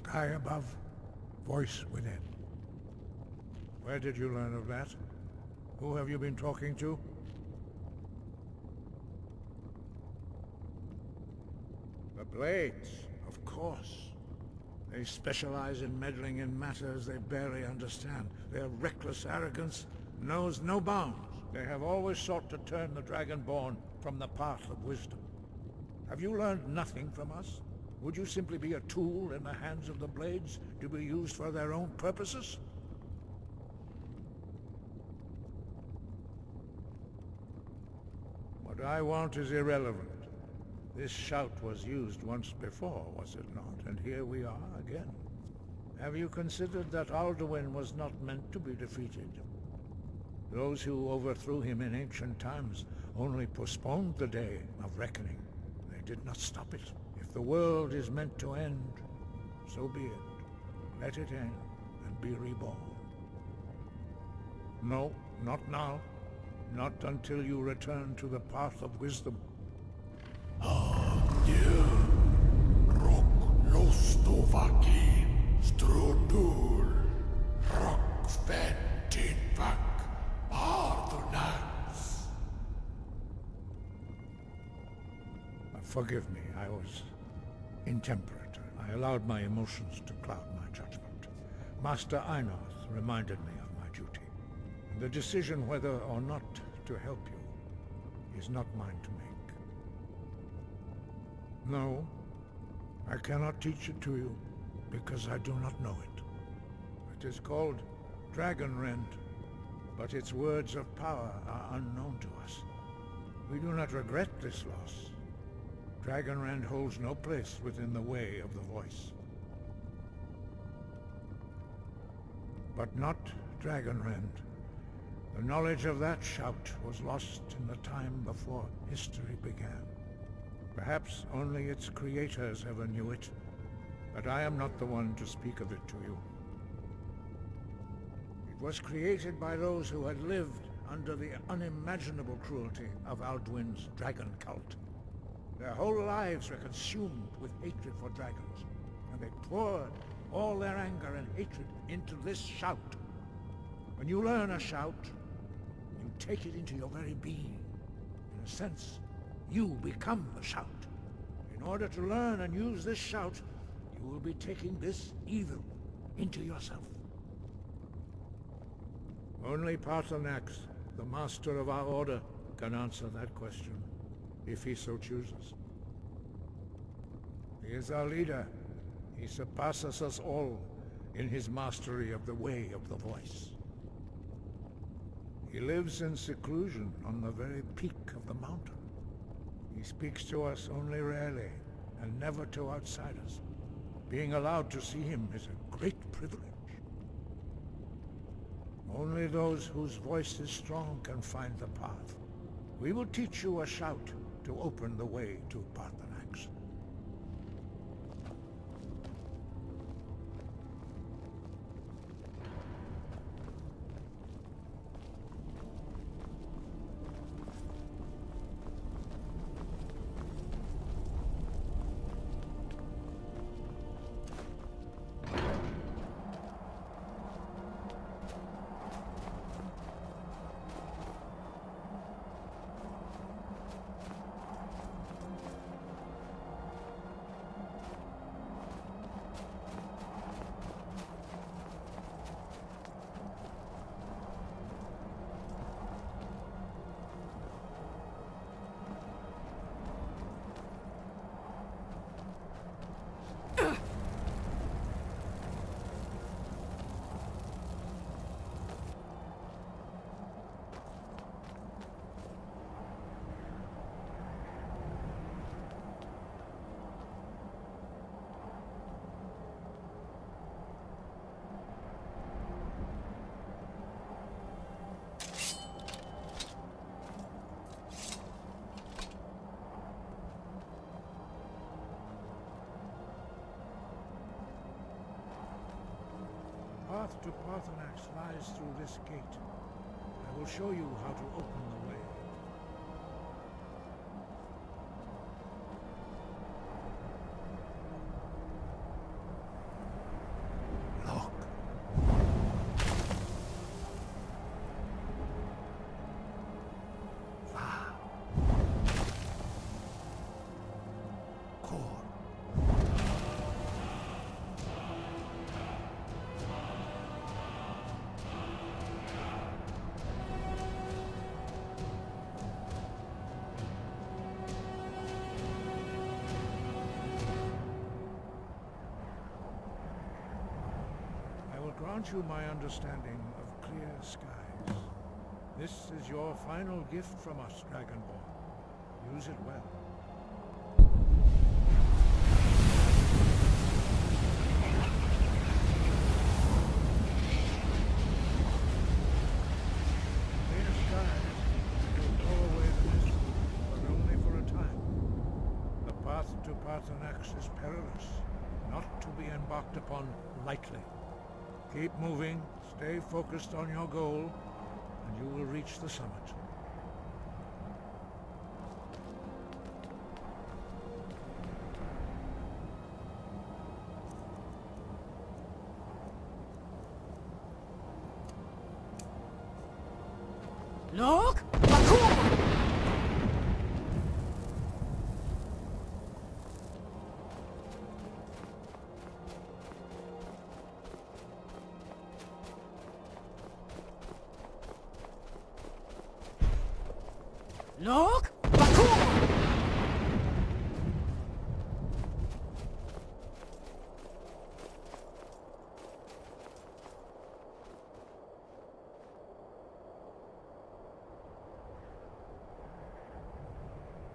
Sky above, voice within. Where did you learn of that? Who have you been talking to? The Blades, of course. They specialize in meddling in matters they barely understand. Their reckless arrogance knows no bounds. They have always sought to turn the Dragonborn from the path of wisdom. Have you learned nothing from us? Would you simply be a tool in the hands of the Blades to be used for their own purposes? What I want is irrelevant. This shout was used once before, was it not? And here we are again. Have you considered that Alduin was not meant to be defeated? Those who overthrew him in ancient times only postponed the day of reckoning. They did not stop it. If the world is meant to end, so be it. Let it end and be reborn. No, not now. Not until you return to the path of wisdom. Forgive me, I was intemperate. I allowed my emotions to cloud my judgment. Master Einoth reminded me of my duty. The decision whether or not to help you is not mine to make. No, I cannot teach it to you because I do not know it. It is called Dragonrend, but its words of power are unknown to us. We do not regret this loss. Dragonrend holds no place within the way of the voice. But not Dragonrend. The knowledge of that shout was lost in the time before history began. Perhaps only its creators ever knew it, but I am not the one to speak of it to you. It was created by those who had lived under the unimaginable cruelty of Alduin's dragon cult. Their whole lives were consumed with hatred for dragons, and they poured all their anger and hatred into this shout. When you learn a shout, you take it into your very being. In a sense, you become the shout. In order to learn and use this shout, you will be taking this evil into yourself. Only Paarthurnax, the master of our order, can answer that question, if he so chooses. He is our leader. He surpasses us all in his mastery of the way of the voice. He lives in seclusion on the very peak of the mountain. He speaks to us only rarely, and never to outsiders. Being allowed to see him is a great privilege. Only those whose voice is strong can find the path. We will teach you a shout to open the way to Paarthurnax. The path to Paarthurnax lies through this gate. I will show you how to open the way. grant you my understanding of clear skies. This is your final gift from us, Dragonborn. Use it well. Clear skies will blow away the mist, but only for a time. The path to Paarthurnax is perilous, not to be embarked upon lightly. Keep moving, stay focused on your goal, and you will reach the summit. Look! Look!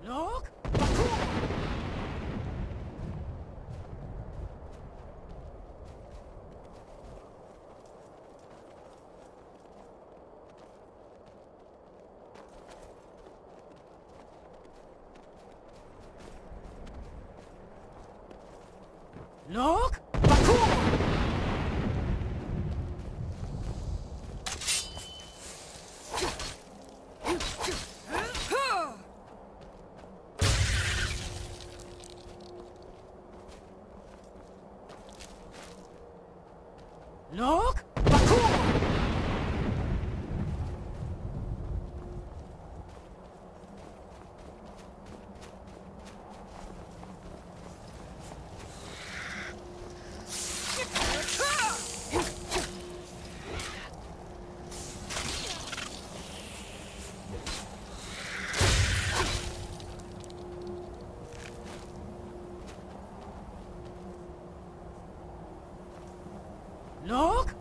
Look! Look! Look! Look! Look!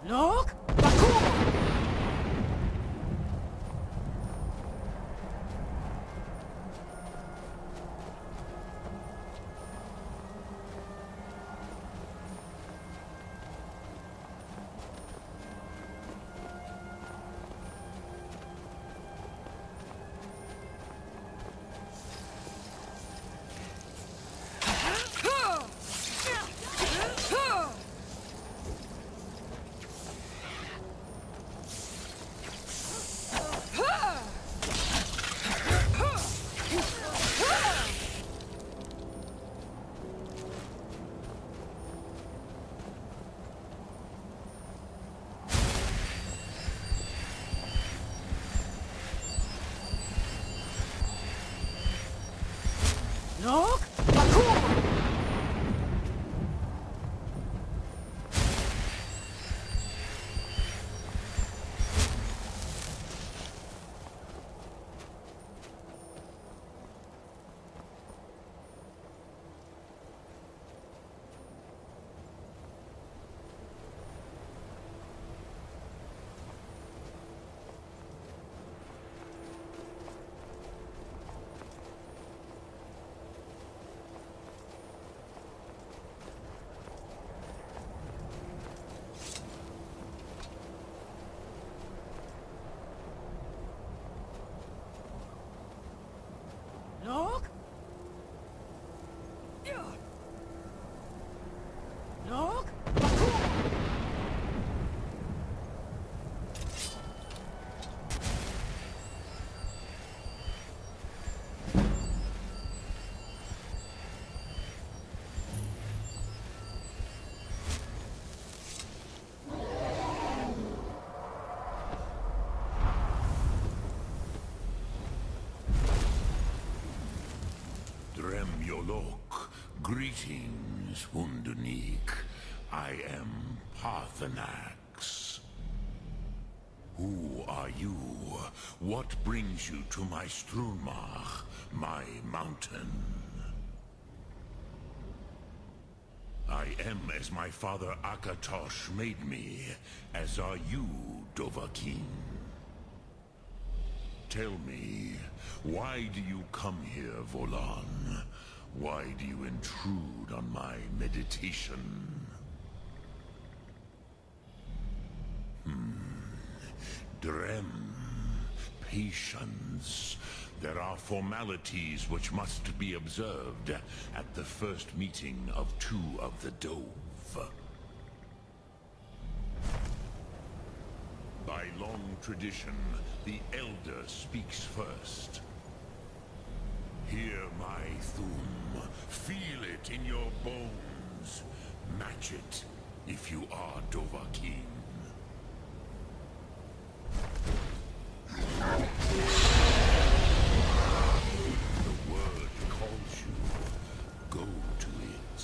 Look! Look! Look! Dremyolok, greetings. Greetings, Wunderneek. I am Parthenax. Who are you? What brings you to my Strunmach, my mountain? I am as my father Akatosh made me, as are you, Dovahkiin. Tell me, why do you come here, Volan? Why do you intrude on my meditation? Drem. Patience. There are formalities which must be observed at the first meeting of two of the Dove. By long tradition, the Elder speaks first. Hear my Thum. Feel it in your bones. Match it if you are Dovahkiin. The word calls you. Go to it.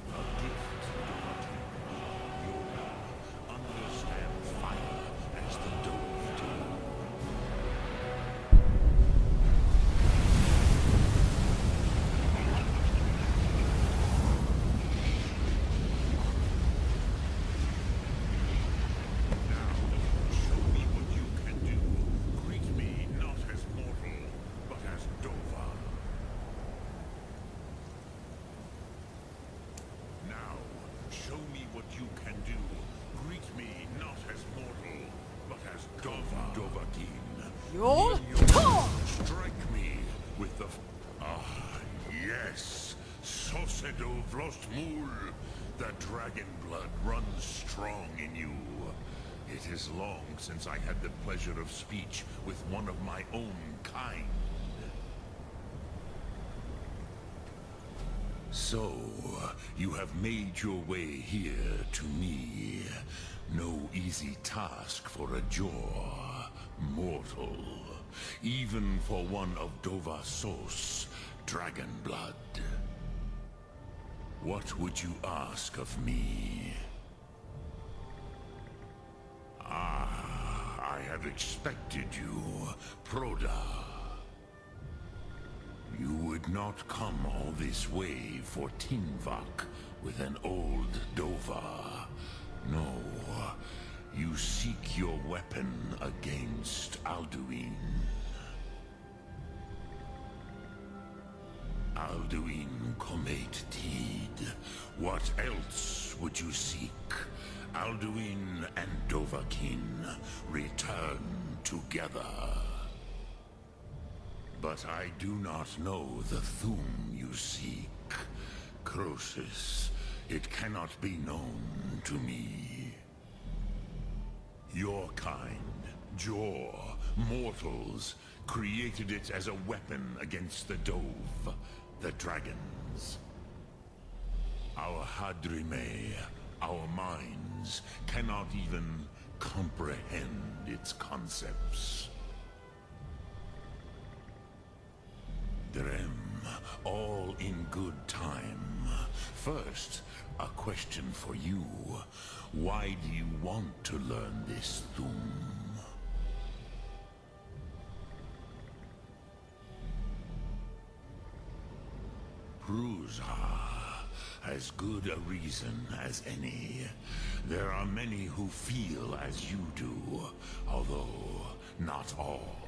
A gift, Dovahkiin. You understand fire as the Dove do. You'll Strike me with the... yes! Sosedo Vrostmul! The dragon blood runs strong in you. It is long since I had the pleasure of speech with one of my own kind. So, you have made your way here to me. No easy task for a jaw, mortal. Even for one of Dovahsos, dragon blood. What would you ask of me? I had expected you, Proda. You would not come all this way for Tinvak with an old Dova. No, you seek your weapon against Alduin. Alduin Comet Tid. What else would you seek? Alduin and Dovahkiin return together. But I do not know the Thum you seek. Croesus, it cannot be known to me. Your kind, Jor, mortals, created it as a weapon against the Dove, the dragons. Our Hadrime, our minds, cannot even comprehend its concepts. Drem, all in good time. First, a question for you. Why do you want to learn this Thum? Pruzha, as good a reason as any. There are many who feel as you do, although not all.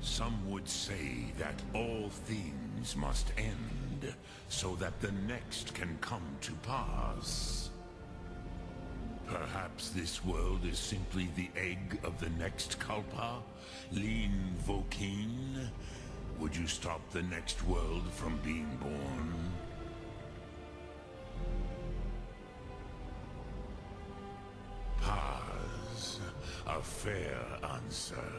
Some would say that all things must end, so that the next can come to pass. Perhaps this world is simply the egg of the next Kalpa, Lin Vokeen. Would you stop the next world from being born? Paz, a fair answer.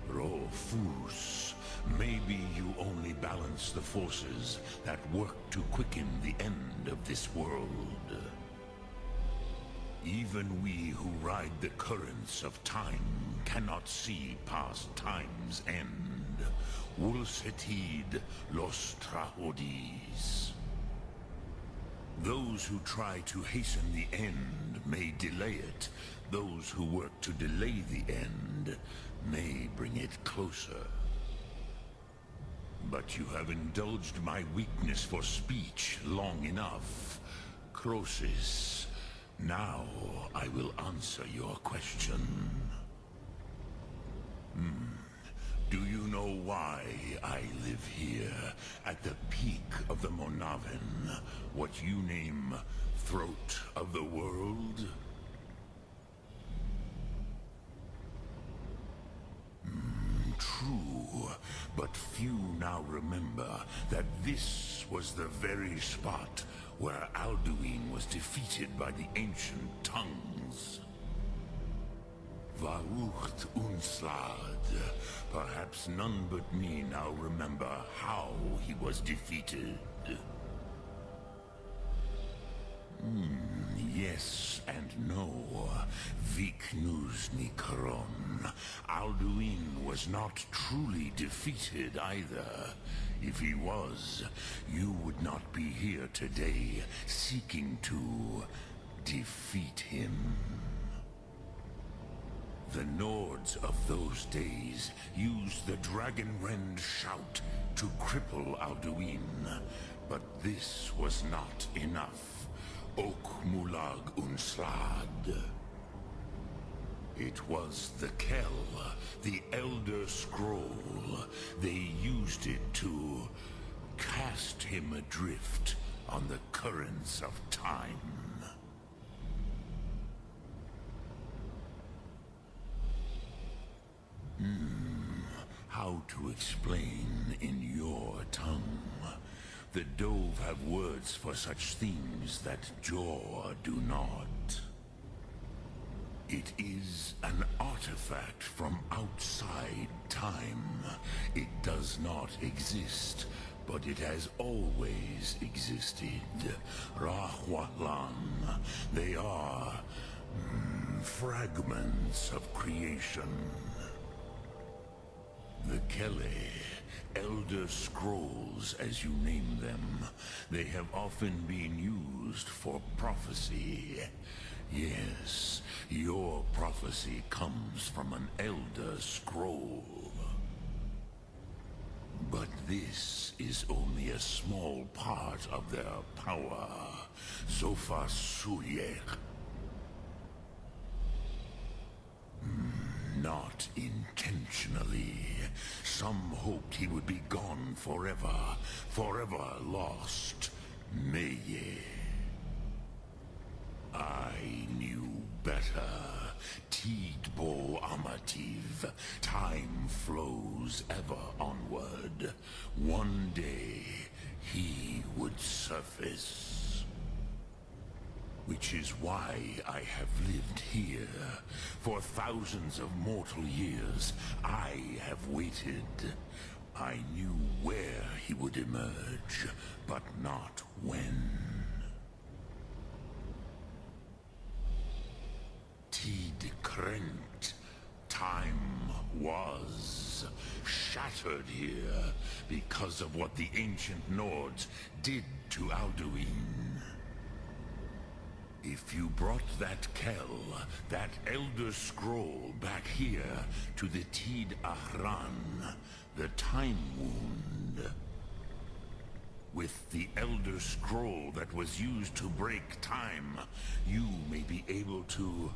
Rofus, maybe you only balance the forces that work to quicken the end of this world. Even we who ride the currents of time cannot see past time's end. Wulsetid los trahodis. Those who try to hasten the end may delay it. Those who work to delay the end may bring it closer. But you have indulged my weakness for speech long enough. Crosis, now I will answer your question. Do you know why I live here, at the peak of the Monaven, what you name Throat of the World? True, but few now remember that this was the very spot where Alduin was defeated by the ancient tongues. Varucht Unslad. Perhaps none but me now remember how he was defeated. Yes and no. Viknuzny Karon. Alduin was not truly defeated either. If he was, you would not be here today seeking to defeat him. The Nords of those days used the Dragonrend shout to cripple Alduin, but this was not enough. Ok Mulag Unslad. It was the Kell, the Elder Scroll. They used it to cast him adrift on the currents of time. How to explain in your tongue? The Dove have words for such things that Jor do not. It is an artifact from outside time. It does not exist, but it has always existed. Rahwatlan. They are fragments of creation. The Kele, Elder Scrolls as you name them, they have often been used for prophecy. Yes, your prophecy comes from an Elder Scroll. But this is only a small part of their power. Sofa Suyek. Not intentionally. Some hoped he would be gone forever. Forever lost. Meye. I knew better. Tidbo Amativ. Time flows ever onward. One day, he would surface. Which is why I have lived here. For thousands of mortal years, I have waited. I knew where he would emerge, but not when. Tid Krent. Time was shattered here because of what the ancient Nords did to Alduin. If you brought that Kell, that Elder Scroll back here to the Tid Ahran, the Time Wound, with the Elder Scroll that was used to break time, you may be able to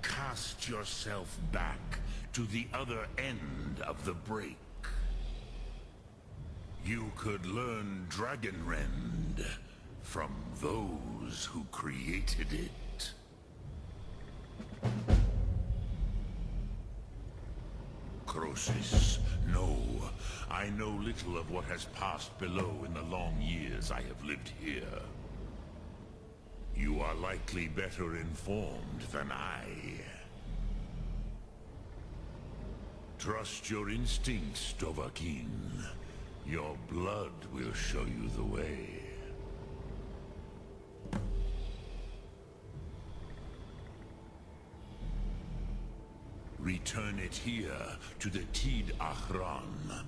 cast yourself back to the other end of the break. You could learn Dragonrend from those who created it. Crosis, no. I know little of what has passed below in the long years I have lived here. You are likely better informed than I. Trust your instincts, Dovahkiin. Your blood will show you the way. Return it here to the Tid Achran.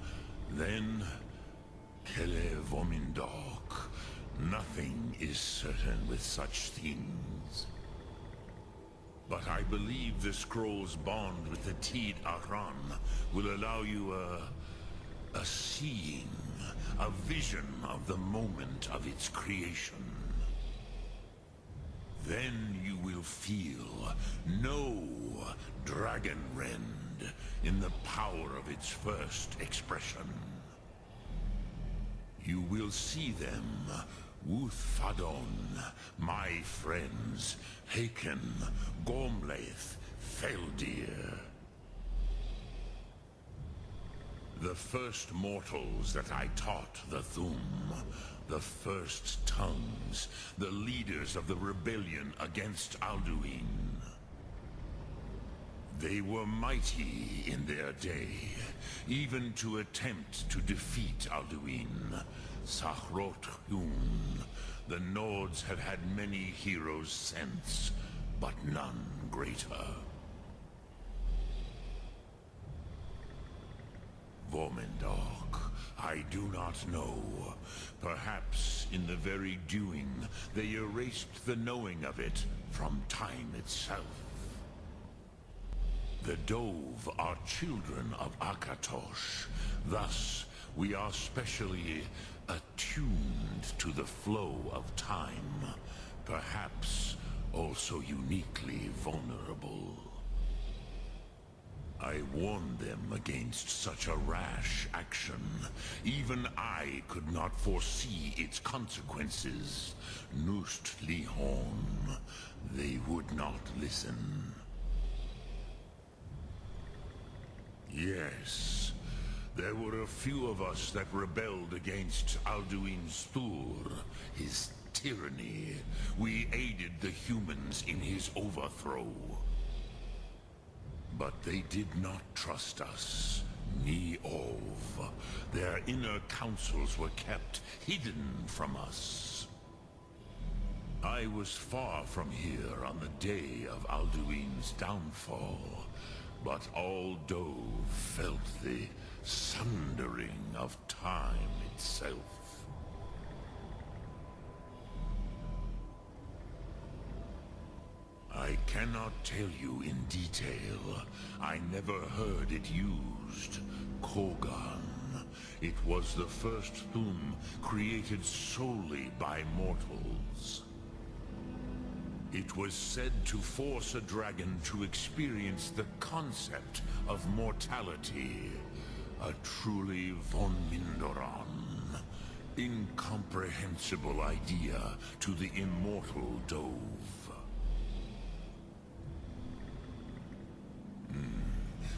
Then, Kele Vomindok. Nothing is certain with such things. But I believe the scroll's bond with the Tid Achran will allow you a seeing, a vision of the moment of its creation. Then you will feel, know Dragonrend in the power of its first expression. You will see them, Wuthfadon, my friends, Haken, Gormlaith, Feldir. The first mortals that I taught the Thum, the first tongues, the leaders of the rebellion against Alduin. They were mighty in their day, even to attempt to defeat Alduin. Sahrot Hun. The Nords have had many heroes since, but none greater. Vomindok, I do not know. Perhaps in the very doing, they erased the knowing of it from time itself. The Dove are children of Akatosh. Thus, we are specially attuned to the flow of time. Perhaps also uniquely vulnerable. I warned them against such a rash action. Even I could not foresee its consequences. Nust Lihon, they would not listen. Yes, there were a few of us that rebelled against Alduin Stur, his tyranny. We aided the humans in his overthrow. But they did not trust us, ni Ov. Their inner counsels were kept hidden from us. I was far from here on the day of Alduin's downfall, but all Dove felt the sundering of time itself. I cannot tell you in detail. I never heard it used. Kogan. It was the first Thum created solely by mortals. It was said to force a dragon to experience the concept of mortality. A truly von Mindoran. Incomprehensible idea to the immortal Dove.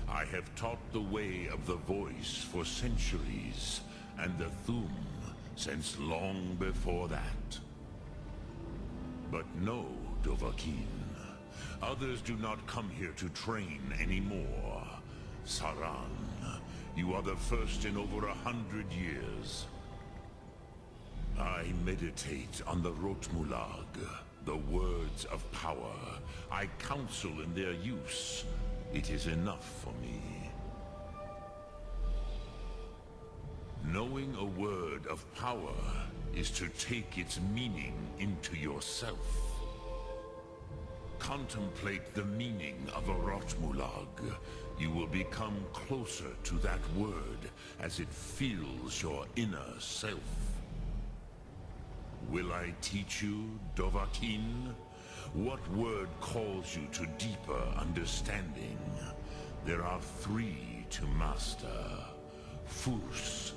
I have taught the way of the voice for centuries, and the Thum since long before that. But no, Dovahkiin. Others do not come here to train anymore. Saran, you are the first in over 100 years. I meditate on the Rotmulag, the words of power. I counsel in their use. It is enough for me. Knowing a word of power is to take its meaning into yourself. Contemplate the meaning of a Rotmulag. You will become closer to that word as it fills your inner self. Will I teach you, Dovahkiin? What word calls you to deeper understanding? There are 3 to master. Fus,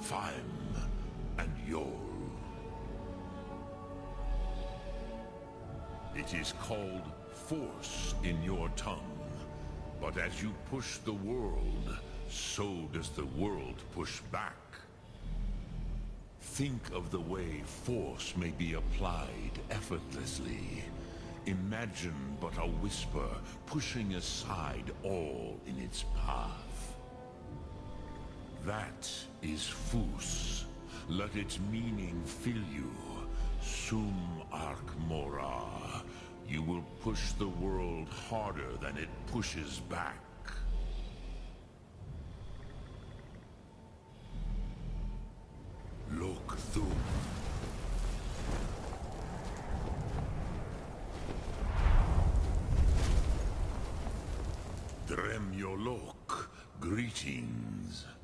Faim, and Yol. It is called force in your tongue. But as you push the world, so does the world push back. Think of the way force may be applied effortlessly. Imagine but a whisper pushing aside all in its path. That is Fus. Let its meaning fill you. Sum Ark Mora. You will push the world harder than it pushes back. Thum. Drem Yolok, greetings.